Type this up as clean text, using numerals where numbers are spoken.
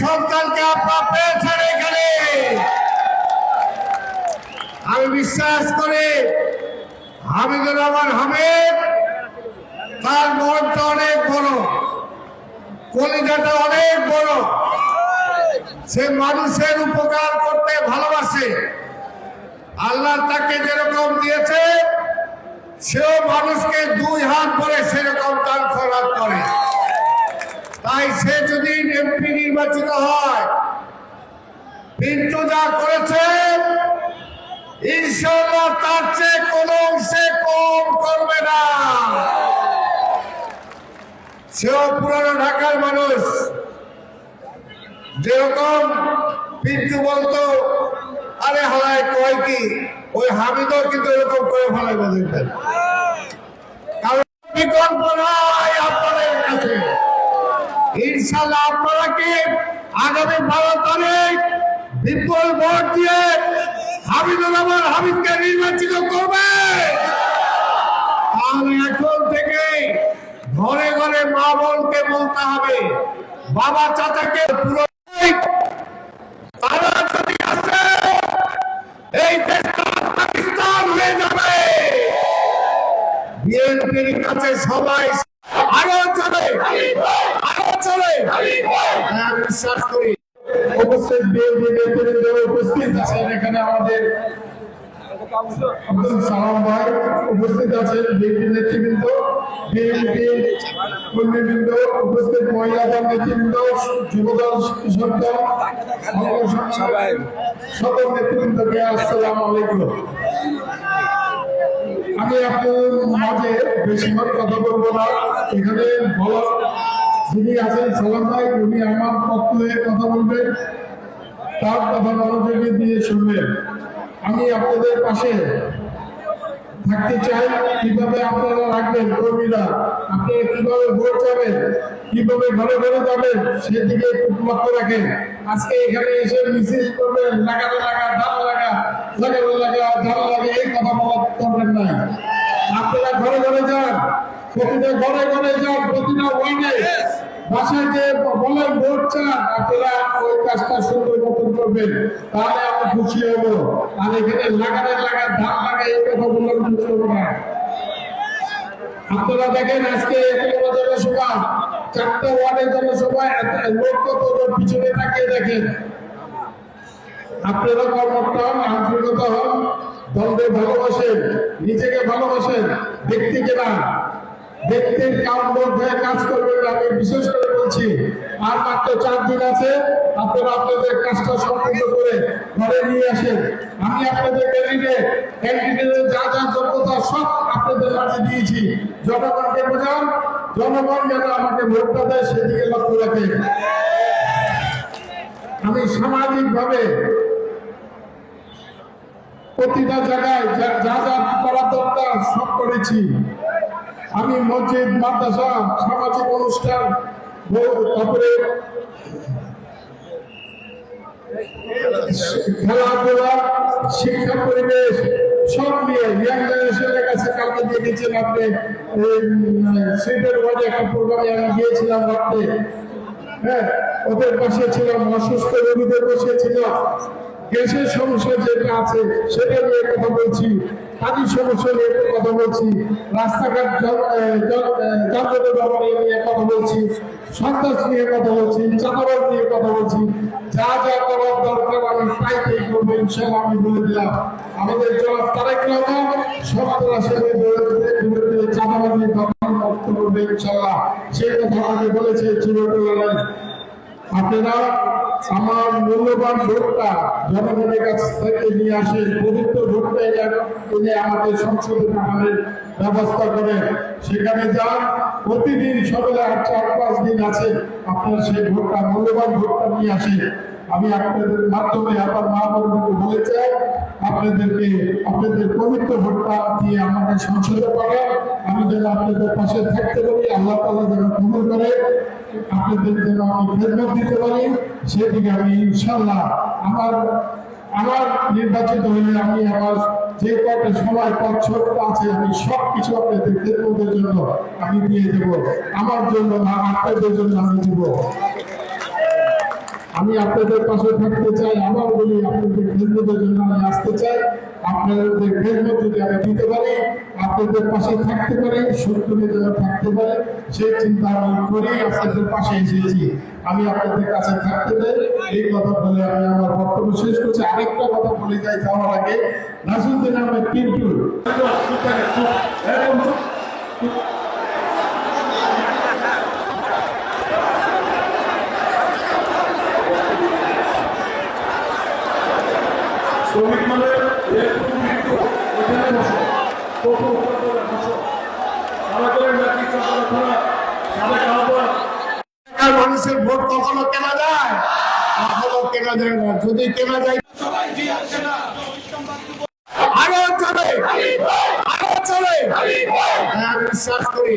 সন্তানকে আপনারা পেয়েছেন এখানে। আমি বিশ্বাস করি হামিদুর রহমান হামিদ, তার মনটা অনেক বড়, কলিজাটা অনেক বড়, সে মানুষের উপকার করতে ভালোবাসে। আল্লাহ তাকে যেরকম দিয়েছে সেও মানুষকে 2 হাত ভরে সেরকম দান খয়রাত করে। তাই সে যদি এমপি নির্বাচিত হয়, পিন্টু যা করেছে ইনশাআল্লাহ তার চেয়ে কোনো অংশে কম করবে না। সেও পুরানো ঢাকার মানুষ, যেরকম পিন্টু বলতো আরে হালায় কয় কি, ওই হামিদও কিন্তু এরকম করে ফেলাইবে দেখবেন। কারণ বিকল্প নাই আপনাদের কাছে। ইনশাআল্লাহ আপনারা কি আগামী 12 তারিখ বিপুল ভোট দিয়ে হামিদুর রহমান হামিদকে নির্বাচিত করবে? তাহলে এখন থেকে ঘরে ঘরে মা বোনকে বলতে হবে, বাবা চাচাকে পুরো তারা যদি আসে এই দেশটা পাকিস্তান হয়ে যাবে। বিএনপির কাছে সবাই আরো চলে, আরো চলে, আমি বিশ্বাস করি। উপস্থিত বিএনপি নেতৃবৃন্দ উপস্থিত আছেন, এখানে আমাদের আব্দুল সালাম ভাই উপস্থিত আছেন, বিএনপি নেতৃবৃন্দ, বিএনপি কর্মীবৃন্দ উপস্থিত, মহিলা দল নেতৃবৃন্দ, যুবদল, কৃষক দল, সকল নেতৃবৃন্দকে আসসালামু আলাইকুম। আমি আপনাদের মাঝে বেশিরভাগ কথা বলবো না। এখানে বলার যিনি আছেন সালাম ভাই, উনি আমার পক্ষ হয়ে কথা বলবেন, তার কথা মনোযোগী দিয়ে শুনবেন। আমি আপনাদের পাশে থাকতে চাই। কিভাবে আপনারা রাখবেন কর্মীরা, আপনারা কিভাবে ভোট যাবেন, কিভাবে ঘরে ঘরে যাবেন, সেদিকে লক্ষ্য রাখেন। আজকে এখানে এসে মিছিল করবেন, লাগাতে লাগা, ধান লাগা, লাগাতে লাগা, ধান লাগা, এই কথা বলার দরকার নাই। আপনারা ঘরে ঘরে যান, প্রতিটা ঘরে ঘরে যান, প্রতিটা ওয়ার্ডে বাসায় যে বলেন ভোট চান, আপনারা ওই কাজটা সুন্দর মতন করবেন, তাহলে আমি খুশি হব। আর এখানে লাগাতে লাগা, ধান লাগা, এই কথা বলার করবো না। আপনারা দেখেন আজকে জনসভা, 4টা ওয়ার্ডের জনসভা, লোক কত পিছনে তাকিয়ে দেখেন। আপনারা কর্মঠ হন, আন্তরিকতা হন, দলকে ভালোবাসেন, নিজেকে ভালোবাসেন, ব্যক্তিকে না। ব্যক্তির কাউন্ট হয়ে কাজ করবেন না। আমি বিশেষ করে বলছি, আর মাত্র 4 দিন আছে, আপনারা আপনাদের কাজটা সম্পূর্ণ করে ঘরে নিয়ে আসেন। আমি আপনাদের ক্যান্ডিডেটের যা যা যোগ্যতা সব আপনাদের মাঝে দিয়েছি। জনগণকে বোঝান, জনগণ যেন আমাকে ভোটটা দেয় সেদিকে লক্ষ্য রাখেন। আমি সামাজিকভাবে প্রতিটা জায়গায় যা যা করা দরকার সব করেছি। আমি মসজিদ, মাদ্রাসা, সামাজিক অনুষ্ঠান, তারপরে খেলাধুলা, শিক্ষা পরিবেশ সব নিয়ে ইয়াং জেনারেশনের কাছে কালকে দিয়ে গেছেন আপনি। সিটের ওয়ার্ডে একটা প্রোগ্রামে আমি গিয়েছিলাম রাত্রে, হ্যাঁ, ওদের পাশে ছিলাম, অসুস্থ রোগীদের পাশে ছিলাম। গ্যাসের সমস্যা যেটা আছে সেটা নিয়ে কথা বলছি, পানির সমস্যা নিয়ে কথা বলছি, রাস্তাঘাট যানজটের ব্যাপারে নিয়ে কথা বলছি, সন্ত্রাস নিয়ে কথা বলছি, চাঁদাবাজ নিয়ে কথা বলছি। যা যা করার দরকার আমি তাই করবো ইনশাআল্লাহ। আমি বলে দিলাম আমাদের জনাব তারেক রহমান সন্ত্রাসের বিরুদ্ধে চাঁদাবাজি মুক্ত করবে ইনশাআল্লাহ, সেই কথা আমাকে বলেছে চিরতলায়। আপনারা আমার মূল্যবান ভোটটা জনগণের কাছ থেকে নিয়ে আসেন, পবিত্র ভোটটা এনে আমাদের সংসদে পাঠানোর ব্যবস্থা করেন। সেখানে যান, প্রতিদিন সকালে 4-5 দিন আছে, আপনার সেই ভোটটা, মূল্যবান ভোটটা নিয়ে আসেন। আমি আপনাদের মাধ্যমে আমার মা বোনদেরকে বলে চাই, আপনাদের পবিত্র ভোটটা দিয়ে আমাকে সংসদে পাঠান। আমি যেন আপনাদের পাশে থাকতে পারি, আল্লাহ তাআলা যেন কবুল করে, আপনাদের যেন আমি খেদমত দিতে পারি, সেদিকে আমি ইনশাআল্লাহ আমার নির্বাচিত হলে আমি আমার যে কয়টা সময় পছন্দ আছে আমি সবকিছু আপনাদের খেদমতের জন্য আমি দিয়ে দেব। আমার জন্য না, আপনাদের জন্য আমি দেব। আমি আপনাদের পাশে থাকতে চাই। আবার বলি, আপনাদের খেদমতের জন্য আমি আসতে চাই। আপনাদের খেদমত যদি আমি দিতে পারি, আপনাদের পাশে থাকতে পারি, শত্রুদের জন্য থাকতে পারি, সেই চিন্তা আমি করি আপনাদের পাশে এসেছি। আমি আপনাদের কাছে থাকতে চাই, এই কথা বলে আমি আমার বক্তব্য শেষ করছি। আরেকটা কথা বলে যাই যাওয়ার আগে, নাসিরউদ্দিন আহমেদ পিন্টু শ্রমিক মানে এখানে বসো, বসো, আমাদের নাকি চলাফেরা সারা খাওয়া আর মানুষের ভোট কখনো কেনা যায়? কখনো কেনা যায় না। যদি কেনা যায় আরো চলে, আরো চলে। হ্যাঁ, আমি বিশ্বাস করি।